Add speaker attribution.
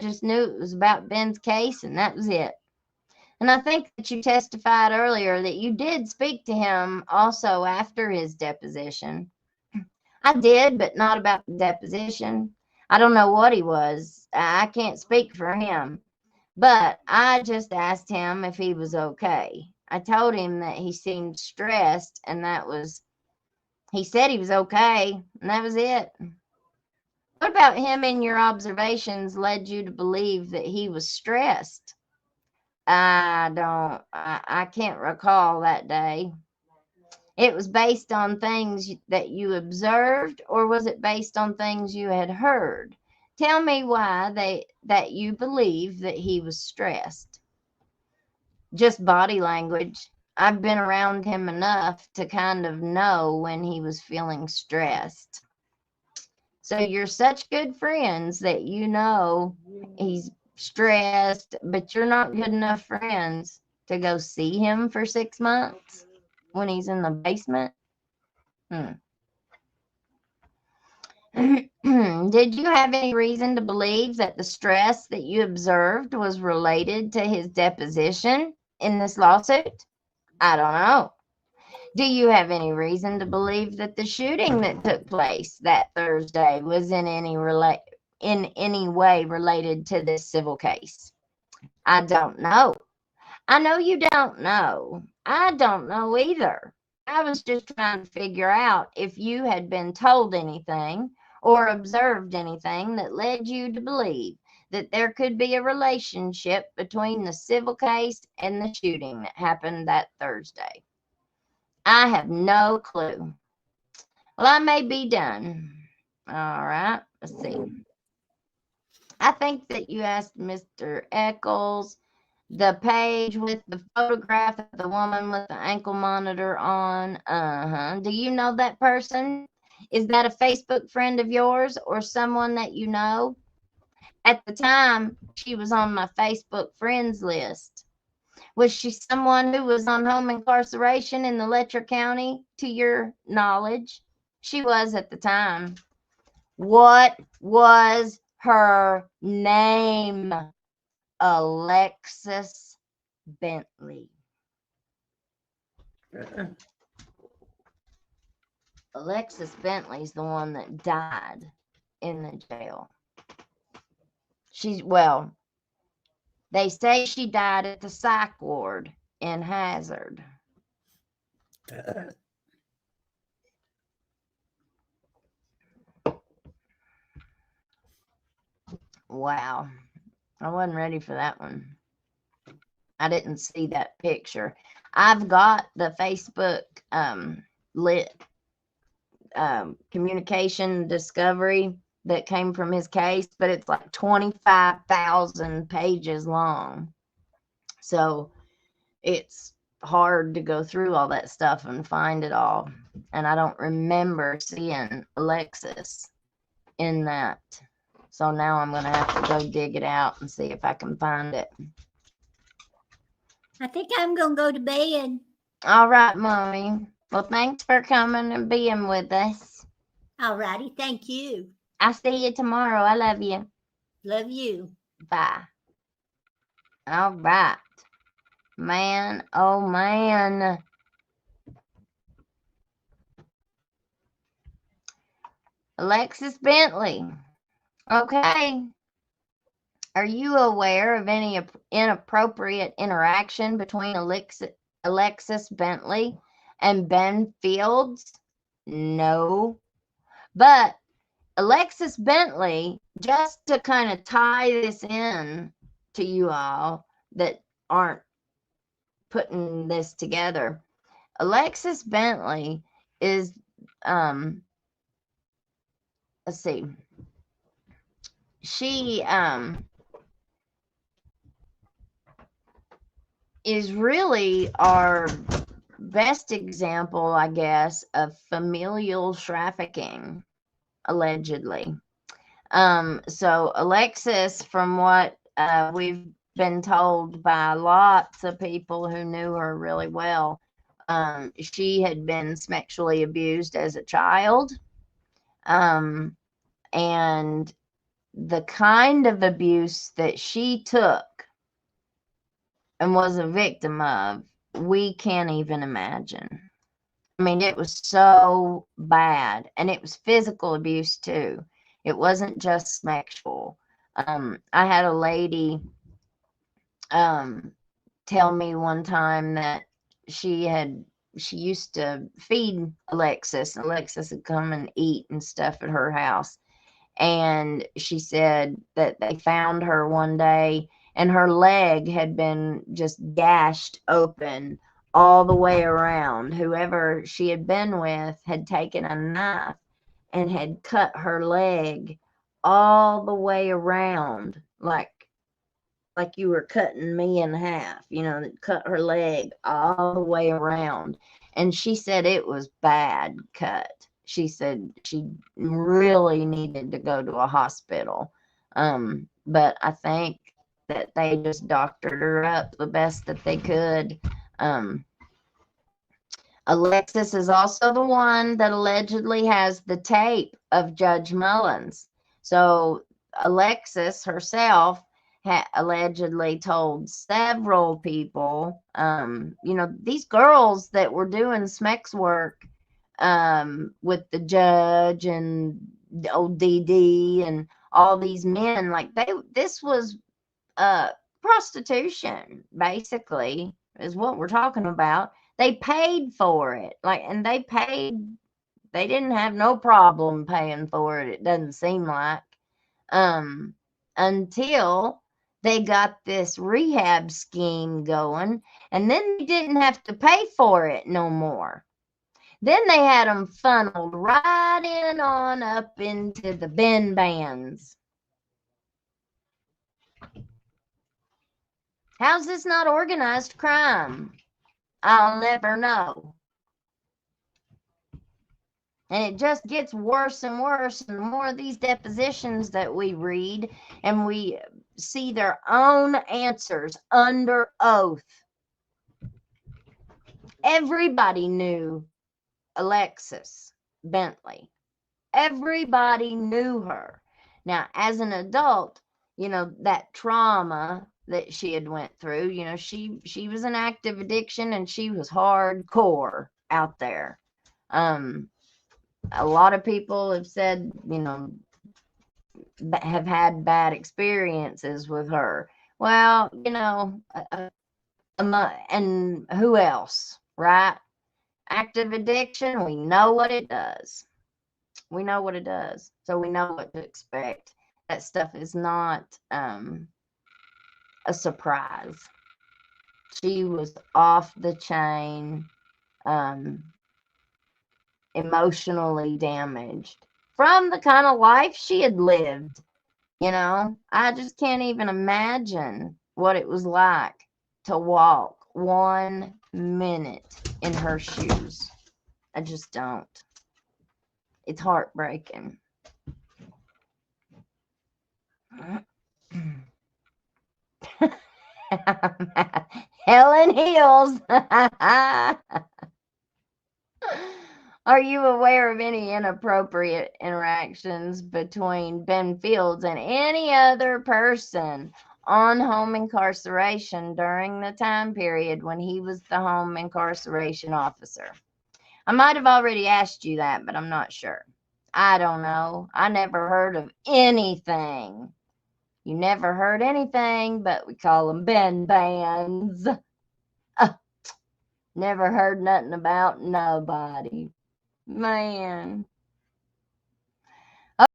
Speaker 1: just knew it was about Ben's case, and that was it. And I think that you testified earlier that you did speak to him also after his deposition. I did, but not about the deposition. I don't know what he was. I can't speak for him. But I just asked him if he was okay. I told him that he seemed stressed, and he said he was okay, and that was it. What about him in your observations led you to believe that he was stressed? I can't recall that day. It was based on things that you observed, or was it based on things you had heard? Tell me why that you believe that he was stressed. Just body language. I've been around him enough to kind of know when he was feeling stressed. So you're such good friends that you know he's stressed, but you're not good enough friends to go see him for 6 months when he's in the basement. Did you have any reason to believe that the stress that you observed was related to his deposition in this lawsuit? I don't know. Do you have any reason to believe that the shooting that took place that Thursday was in any way related to this civil case? I don't know. I know you don't know. I don't know either. I was just trying to figure out if you had been told anything or observed anything that led you to believe that there could be a relationship between the civil case and the shooting that happened that Thursday. I have no clue. Well, I may be done. All right, let's see. I think that you asked Mr. Eccles the page with the photograph of the woman with the ankle monitor on. Do you know that person? Is that a Facebook friend of yours or someone that you know? At the time, she was on my Facebook friends list. Was she someone who was on home incarceration in the Letcher County, to your knowledge? She was at the time. What was her name? Alexis Bentley. Alexis Bentley's the one that died in the jail. They say she died at the psych ward in Hazard. Wow. I wasn't ready for that one. I didn't see that picture. I've got the Facebook communication discovery that came from his case, but it's like 25,000 pages long. So it's hard to go through all that stuff and find it all. And I don't remember seeing Alexis in that. So now I'm going to have to go dig it out and see if I can find it.
Speaker 2: I think I'm going to go to bed.
Speaker 1: All right, Mommy. Well, thanks for coming and being with us.
Speaker 2: All righty. Thank you.
Speaker 1: I'll see you tomorrow. I love you.
Speaker 2: Love you.
Speaker 1: Bye. All right. Man, oh man. Alexis Bentley. Okay. Are you aware of any inappropriate interaction between Alexis Bentley and Ben Fields? No. But Alexis Bentley, just to kind of tie this in to you all that aren't putting this together, Alexis Bentley is, let's see, she is really our best example, I guess, of familial trafficking, allegedly. So Alexis, from what we've been told by lots of people who knew her really well, she had been sexually abused as a child, and the kind of abuse that she took and was a victim of, we can't even imagine. I mean, it was so bad, and it was physical abuse too. It wasn't just sexual. I had a lady tell me one time that she used to feed Alexis. Alexis would come and eat and stuff at her house. And she said that they found her one day and her leg had been just gashed open all the way around. Whoever she had been with had taken a knife and had cut her leg all the way around, like you were cutting me in half, cut her leg all the way around. And she said it was bad cut. She said she really needed to go to a hospital. But I think that they just doctored her up the best that they could. Alexis is also the one that allegedly has the tape of Judge Mullins. So Alexis herself allegedly told several people, these girls that were doing Smex work with the judge and old DD and all these men, like this was prostitution, basically, is what we're talking about. They paid for it, and they didn't have no problem paying for it. It doesn't seem like, until they got this rehab scheme going, and then they didn't have to pay for it no more. Then they had them funneled right in on up into the bin bans. How's this not organized crime? I'll never know. And it just gets worse and worse. And the more of these depositions that we read and we see their own answers under oath. Everybody knew Alexis Bentley. Everybody knew her. Now, as an adult, that trauma that she had went through, she was an active addiction and she was hardcore out there. A lot of people have said, have had bad experiences with her. Well, and who else, right? Active addiction, we know what it does. We know what it does. So we know what to expect. That stuff is not a surprise. She was off the chain, emotionally damaged from the kind of life she had lived. I just can't even imagine what it was like to walk 1 minute in her shoes. I just don't. It's heartbreaking. Helen Heels. Are you aware of any inappropriate interactions between Ben Fields and any other person on home incarceration during the time period when he was the home incarceration officer? I might have already asked you that, but I'm not sure. I don't know. I never heard of anything. You never heard anything, but we call them Ben Bands. Never heard nothing about nobody. Man.